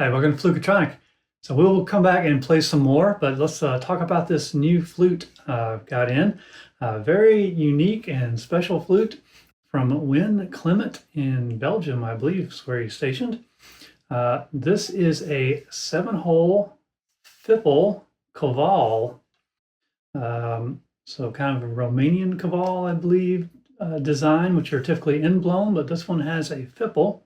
Hi, welcome to Fluketronic. So we'll come back and play some more, but let's talk about this new flute got in. Very unique and special flute from Winne Clement in Belgium, I believe is where he's stationed. This is a 7-hole fipplekaval. So kind of a Romanian kaval, I believe, design, which are typically end-blown, but this one has a fipple.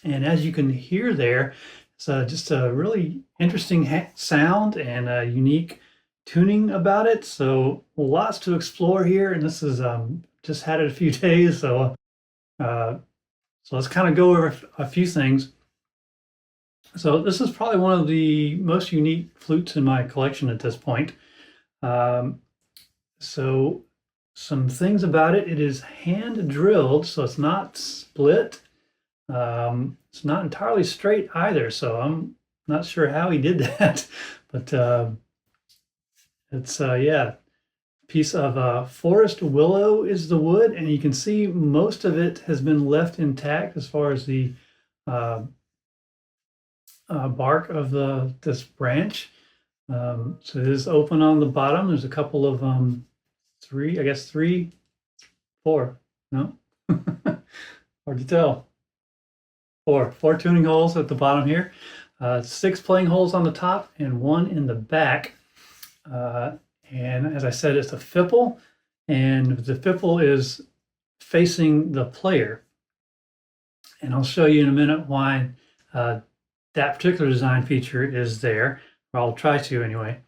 And as you can hear there, it's just a really interesting sound and a unique tuning about it. So lots to explore here. And this is just had it a few days. So let's kind of go over a few things. So this is probably one of the most unique flutes in my collection at this point. So some things about it, it is hand drilled, so it's not split. It's not entirely straight either, so I'm not sure how he did that, but it's yeah, piece of forest willow is the wood, and you can see most of it has been left intact as far as the bark of this branch. So it is open on the bottom. There's a couple of three, four, no, hard to tell. Four tuning holes at the bottom here, 6 playing holes on the top and 1 in the back. And as I said, it's a fipple, and the fipple is facing the player. And I'll show you in a minute why that particular design feature is there, or I'll try to anyway.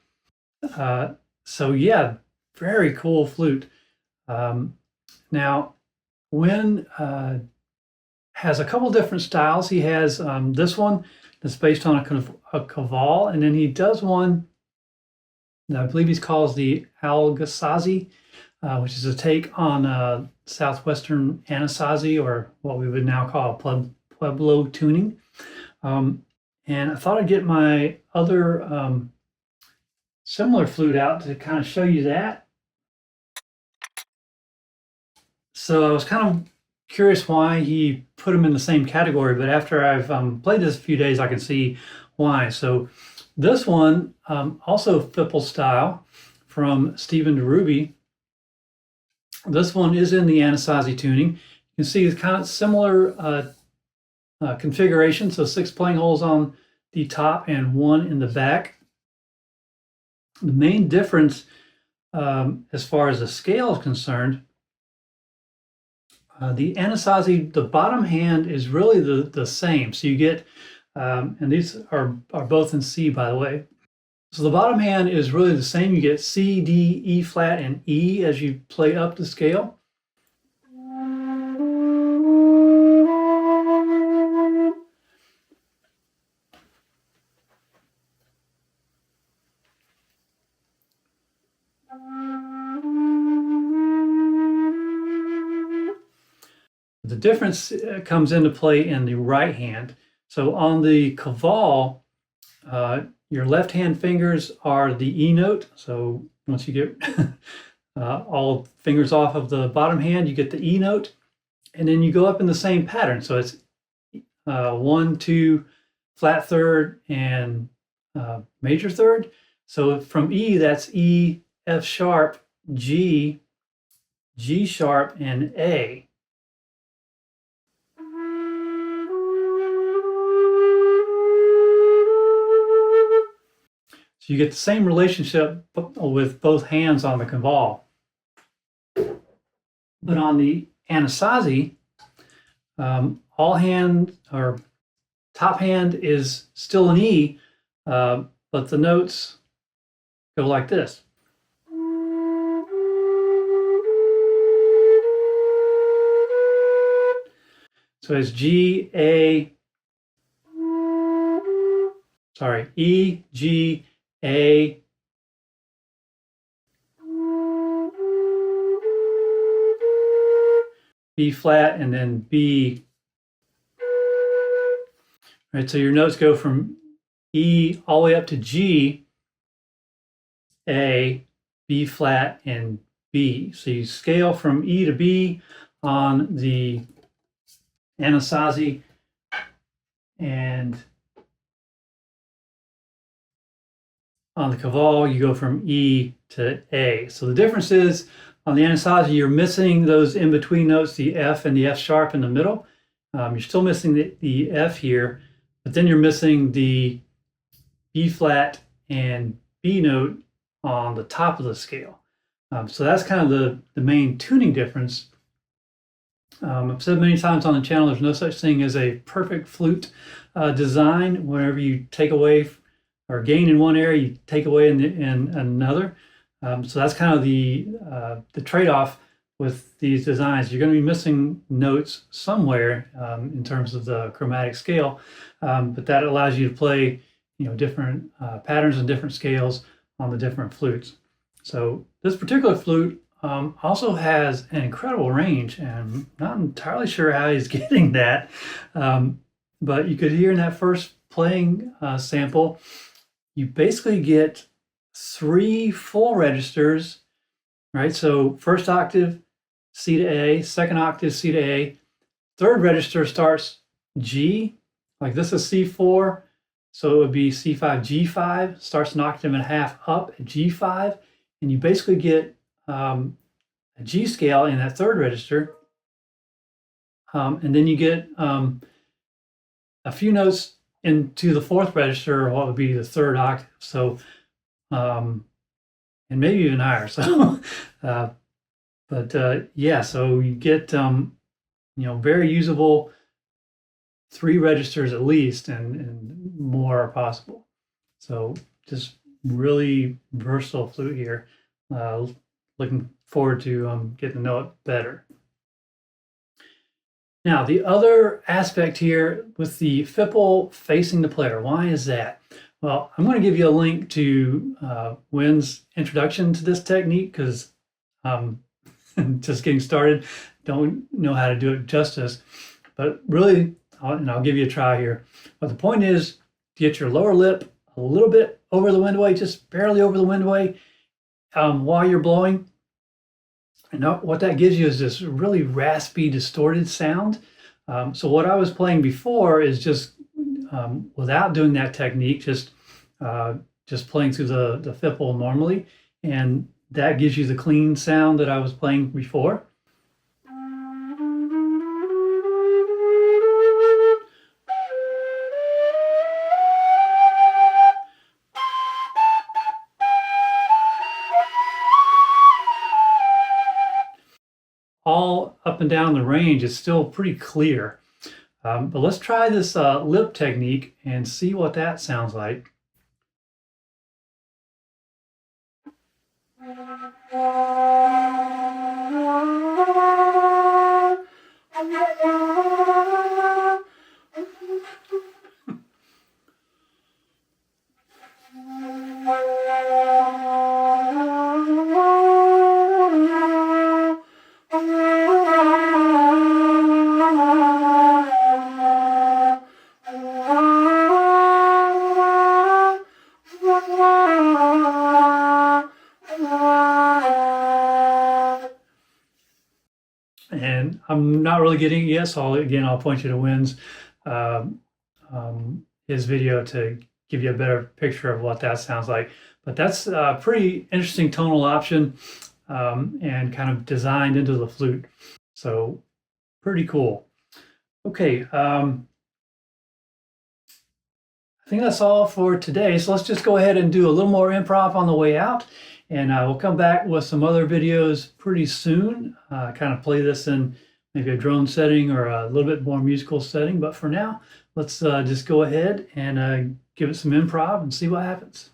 So yeah, very cool flute. Now, Winne has a couple different styles. He has this one that's based on a kaval, and then he does one that I believe he calls the Alghosazi, which is a take on southwestern Anasazi, or what we would now call Pueblo tuning. And I thought I'd get my other similar flute out to kind of show you that. So I was kind of curious why he put them in the same category, but after I've played this a few days, I can see why. So this one, also fipple style from Stephen DeRuby. This one is in the Anasazi tuning. You can see it's kind of similar configuration. So 6 playing holes on the top and 1 in the back. The main difference as far as the scale is concerned, the Anasazi, the bottom hand is really the same. So you get, and these are both in C, by the way. So the bottom hand is really the same. You get C, D, E flat, and E as you play up the scale. The difference comes into play in the right hand. So on the kaval, your left hand fingers are the E note. So once you get all fingers off of the bottom hand, you get the E note, and then you go up in the same pattern. So it's 1, 2, flat third, and major third. So from E, that's E, F sharp, G, G sharp, and A. So you get the same relationship with both hands on the kaval. But on the Anasazi, all hand or top hand is still an E, but the notes go like this. So it's G, A, sorry, E, G, A, B flat, and then B. Right, so your notes go from E all the way up to G, A, B flat, and B. So you scale from E to B on the Anasazi, and on the Kaval, you go from E to A. So the difference is on the Alghosazi, you're missing those in-between notes, the F and the F sharp in the middle. You're still missing the F here, but then you're missing the B flat and B note on the top of the scale. So that's kind of the main tuning difference. I've said many times on the channel, there's no such thing as a perfect flute design. Whenever you take away or gain in one area, you take away in another. So that's kind of the trade-off with these designs. You're going to be missing notes somewhere in terms of the chromatic scale, but that allows you to play, different patterns and different scales on the different flutes. So this particular flute also has an incredible range, and I'm not entirely sure how he's getting that, but you could hear in that first playing sample, you basically get 3 full registers, right? So first octave, C to A, second octave, C to A, third register starts G, like this is C4, so it would be C5, G5, starts an octave and a half up at G5, and you basically get a G scale in that third register, and then you get a few notes into the fourth register, or what would be the third octave. So, and maybe even higher. So, yeah, so you get very usable 3 registers at least, and more are possible. So just really versatile flute here. Looking forward to getting to know it better. Now, the other aspect here with the fipple facing the player, why is that? Well, I'm going to give you a link to Winne's introduction to this technique, because just getting started, don't know how to do it justice. But really, I'll give you a try here. But the point is to get your lower lip a little bit over the windway, just barely over the windway, while you're blowing. And what that gives you is this really raspy, distorted sound. So what I was playing before is just without doing that technique, just playing through the fipple normally, and that gives you the clean sound that I was playing before. All up and down the range is still pretty clear. But let's try this lip technique and see what that sounds like. And I'm not really getting it yet, so I'll point you to Winne's his video to give you a better picture of what that sounds like. But that's a pretty interesting tonal option, and kind of designed into the flute. So pretty cool. Okay, I think that's all for today. So let's just go ahead and do a little more improv on the way out. And we'll come back with some other videos pretty soon. Kind of play this in maybe a drone setting or a little bit more musical setting. But for now, let's just go ahead and give it some improv and see what happens.